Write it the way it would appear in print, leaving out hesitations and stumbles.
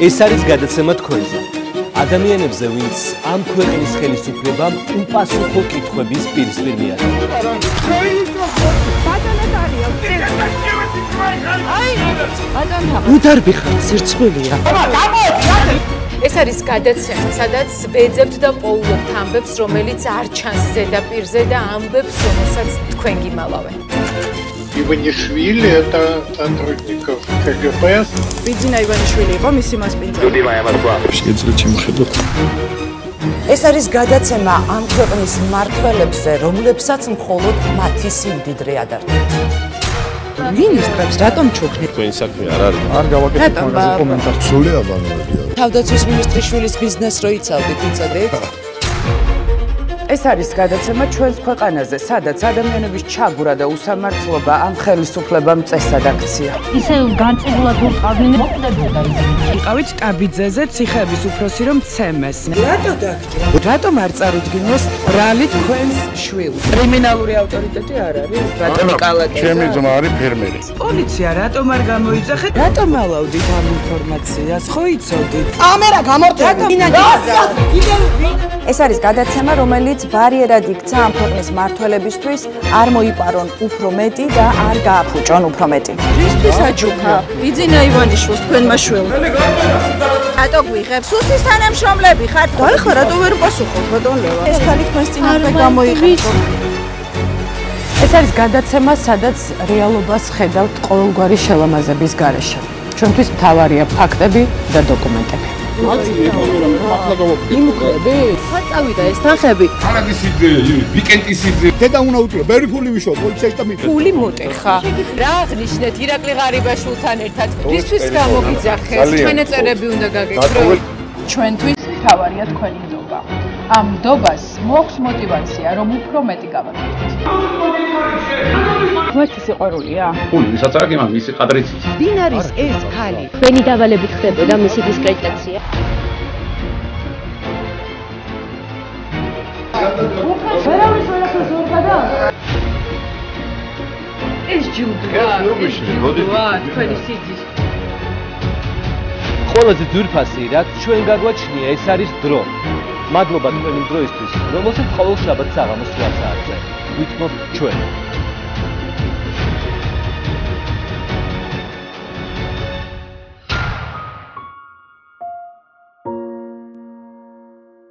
ეს არის გადაცემა თქვენზე. ადამიანებზე, ვინც ამ ქვეყნის ხელისუფლებამ უპასუხო კითხვების პირისპირ მიაწერენ. უდარბი ხარ, სირცხვილია. ეს არის გადაცემა, სადაც ვეძებთ და პოულობთ ამბებს, რომელიც არ ჩანს ზედაპირზე და ამბებს, რომელსაც თქვენ გიმალავენ. Иванишвили – это сотрудников КГБ. Бедина Иванишвили იყო მისი მასპინძელი. ეს არის გადაცემა ამ ქვეყნის მმართველებზე, რომლებსაც მხოლოდ მათი სიმდიდრე ადარდებთ. მინისტრებს რატომ ჩუქნით? თქვენი საქმე არ არის. არ გავაკეთებ მაგაზე კომენტარს. სული აბანოებია. თავდაცვის მინისტრის შვილის ბიზნესს რო იცავდით, იცოდეთ? ეს არის გადაცემა ჩვენს ქვეყანაზე, სადაც ადამიანების ჩაგვრა და უსამართლობა ამ ხელისუფლებამ წესად აქცია. ისე განწებულად ვიყავდნენ მოკვდებოდა ისინი. იყავით ტაბიძეზე ციხეების უფროსი რომ ცემეს. რატო დაგჭირა? რატომ არ წარუდგინოს ბრალი თქვენს შვილს? კრიმინალური ავტორიტეტი არ არის? რატომ კალაკეზა? ჩემი ძმა არის ფერმერი. პოლიცია რატომ არ გამოიძახეთ? რატომ ალავდით ამ ინფორმაციას? ხო იცოდით? კამერა გამორთებული. ეს არის გადაცემა, რომელიც ბარიერად იქცა ამ ქვეყნის მმართველებისთვის, არ მოიპარონ უფრო მეტი და არ გააფუჭონ უფრო მეტი. რისთვის აჯუქა? ბიძინა ივანიშვილს თქვენმა შვილს. რატო გვიღებ? სუსის თანამშრომლები ხართ? და ეხლა რატო ვერ პასუხობთ, ბატონ ლევა? ეს ხალი თქვენს წინააღმდეგ გამოიყენო. ეს არის გადაცემა, სადაც რეალობას ხედავთ ყოველგვარი შელამაზების გარეშე. ჩვენთვის მთავარია ფაქტები და დოკუმენტები. იმუქრები? წავიდა ეს თანხები. არადის იდეა, ვიკენდის იდეა. დედა უნდა უთრო, ბევრი ფული ვიშო, პოლიციაში და მიწა. ფული მოტეხა. რა აღნიშნეთ ირაკლი ღარიბაშვილთან ერთად? რისთვის გამოგიძახეს? ჩვენ ეწერები უნდა გაგეკრო. ჩვენთვის მთავარია თქვენი ნდობა. ამ ნდობას მოაქვს мотиваცია, რომ უფრო მეტი გავაკეთოთ. თქვენთვის სიყვარულია? ფული, ვისაც არ გიმან, მისი ყადრიც ის. ვინ არის ეს ქალი? ჩვენი დავალებით ხდებოდა მისი დისკრეტაცია. ეს ჯილდოა, თქვენი სიძის. ყველაზე ძვირფასი რაც ჩვენ გაგვაჩნია, ეს არის დრო. მადლობა თქვენი დროისთვის, რომელსაც ყოველ შაბათ საღამოს 8 საათზე. ვითმობთ ჩვენ.